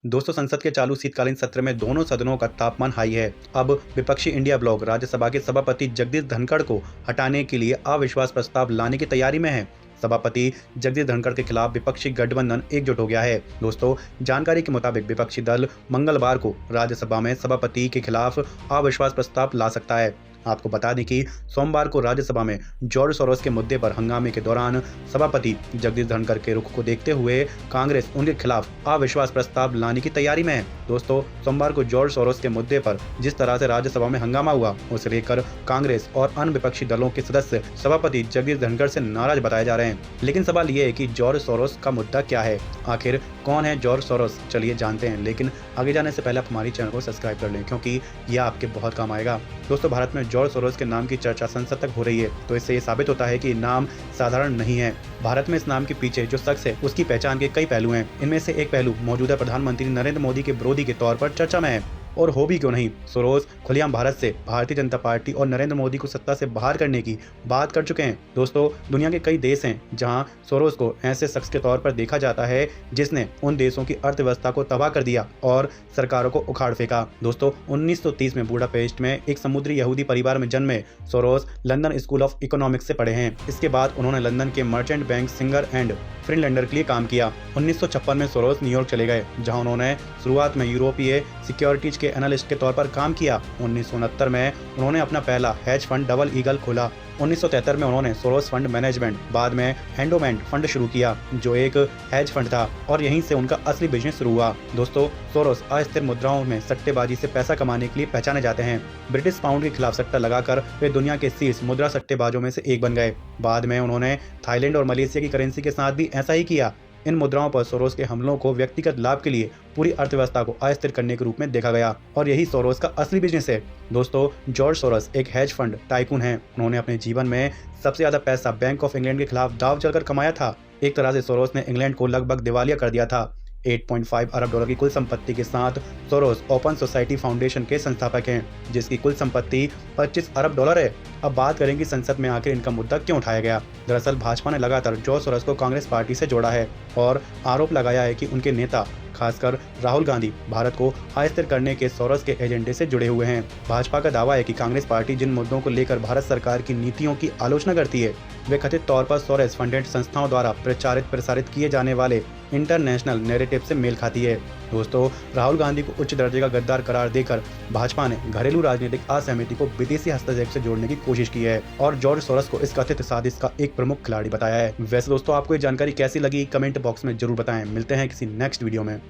दोस्तों, संसद के चालू शीतकालीन सत्र में दोनों सदनों का तापमान हाई है। अब विपक्षी इंडिया ब्लॉक राज्यसभा के सभापति जगदीप धनखड़ को हटाने के लिए अविश्वास प्रस्ताव लाने की तैयारी में है। सभापति जगदीप धनखड़ के खिलाफ विपक्षी गठबंधन एकजुट हो गया है। दोस्तों, जानकारी के मुताबिक विपक्षी दल मंगलवार को राज्यसभा में सभापति के खिलाफ अविश्वास प्रस्ताव ला सकता है। आपको बता दें कि सोमवार को राज्यसभा में जॉर्ज सोरोस के मुद्दे पर हंगामे के दौरान सभापति जगदीप धनखड़ के रुख को देखते हुए कांग्रेस उनके खिलाफ अविश्वास प्रस्ताव लाने की तैयारी में है। दोस्तों, सोमवार को जॉर्ज सोरोस के मुद्दे पर जिस तरह से राज्यसभा में हंगामा हुआ, उसे लेकर कांग्रेस और अन्य विपक्षी दलों के सदस्य सभापति जगदीप धनखड़ से नाराज बताए जा रहे हैं। लेकिन सवाल ये है कि जॉर्ज सोरोस का मुद्दा क्या है, आखिर कौन है जॉर्ज सोरोस, चलिए जानते हैं। लेकिन आगे जाने से पहले आप हमारी चैनल को सब्सक्राइब कर लें, क्योंकि यह आपके बहुत काम आएगा। दोस्तों, भारत में जॉर्ज सोरोस के नाम की चर्चा संसद तक हो रही है, तो इससे ये साबित होता है कि नाम साधारण नहीं है। भारत में इस नाम के पीछे जो शख्स है, उसकी पहचान के कई पहलू हैं। इनमें से एक पहलू मौजूदा प्रधानमंत्री नरेंद्र मोदी के विरोधी के तौर पर चर्चा में है। और हो भी क्यों नहीं, सोरोस खुलेआम भारत से भारतीय जनता पार्टी और नरेंद्र मोदी को सत्ता से बाहर करने की बात कर चुके हैं। दोस्तों, दुनिया के कई देश हैं जहां सोरोस को ऐसे शख्स के तौर पर देखा जाता है जिसने उन देशों की अर्थव्यवस्था को तबाह कर दिया और सरकारों को उखाड़ फेंका। दोस्तों, 1930 में बुडापेस्ट में एक समुद्री यहूदी परिवार में जन्मे Soros London school of economics से पढ़े हैं। इसके बाद उन्होंने लंदन के मर्चेंट बैंक सिंगर एंड फ्रिनलैंडर के लिए काम किया। 1956 में सोरोस न्यूयॉर्क चले गए, जहां उन्होंने शुरुआत में यूरोपीय सिक्योरिटीज के एनालिस्ट के तौर पर काम किया। 1969 में उन्होंने अपना पहला हेज फंड डबल ईगल खोला। 1973 में उन्होंने सोरोस फंड मैनेजमेंट, बाद में एंडोमेंट फंड शुरू किया, जो एक हेज फंड था, और यहीं से उनका असली बिजनेस शुरू हुआ। दोस्तों, सोरोस अस्थिर मुद्राओं में सट्टेबाजी से पैसा कमाने के लिए पहचाने जाते हैं। ब्रिटिश पाउंड के खिलाफ सट्टा लगाकर वे दुनिया के शीर्ष मुद्रा सट्टेबाजों में से एक बन गए। बाद में उन्होंने थाईलैंड और मलेशिया की करेंसी के साथ भी ऐसा ही किया। इन मुद्राओं पर सोरोस के हमलों को व्यक्तिगत लाभ के लिए पूरी अर्थव्यवस्था को अस्थिर करने के रूप में देखा गया, और यही सोरोस का असली बिजनेस है। दोस्तों, जॉर्ज सोरोस एक हेज फंड टाइकून हैं। उन्होंने अपने जीवन में सबसे ज्यादा पैसा बैंक ऑफ इंग्लैंड के खिलाफ दांव चलकर कमाया था। एक तरह से सोरोस ने इंग्लैंड को लगभग दिवालिया कर दिया था। 8.5 अरब डॉलर की कुल संपत्ति के साथ सोरोस ओपन सोसाइटी फाउंडेशन के संस्थापक हैं, जिसकी कुल संपत्ति 25 अरब डॉलर है। अब बात करें कि संसद में आखिर इनका मुद्दा क्यों उठाया गया। दरअसल भाजपा ने लगातार जॉर्ज सोरोस को कांग्रेस पार्टी से जोड़ा है और आरोप लगाया है कि उनके नेता, खासकर राहुल गांधी, भारत को अस्थिर करने के सोरोस के एजेंडे से जुड़े हुए हैं। भाजपा का दावा है कि कांग्रेस पार्टी जिन मुद्दों को लेकर भारत सरकार की नीतियों की आलोचना करती है, वे कथित तौर पर सोरोस फंडेड संस्थाओं द्वारा प्रसारित किए जाने वाले इंटरनेशनल नैरेटिव से मेल खाती है। दोस्तों, राहुल गांधी को उच्च दर्जे का गद्दार करार देकर भाजपा ने घरेलू राजनीतिक असहमति को विदेशी हस्तक्षेप से जोड़ने की कोशिश की है और जॉर्ज सोरोस को इस कथित साजिश का एक प्रमुख खिलाड़ी बताया है। वैसे दोस्तों, आपको ये जानकारी कैसी लगी, कमेंट बॉक्स में जरूर बताएं। मिलते हैं किसी नेक्स्ट वीडियो में।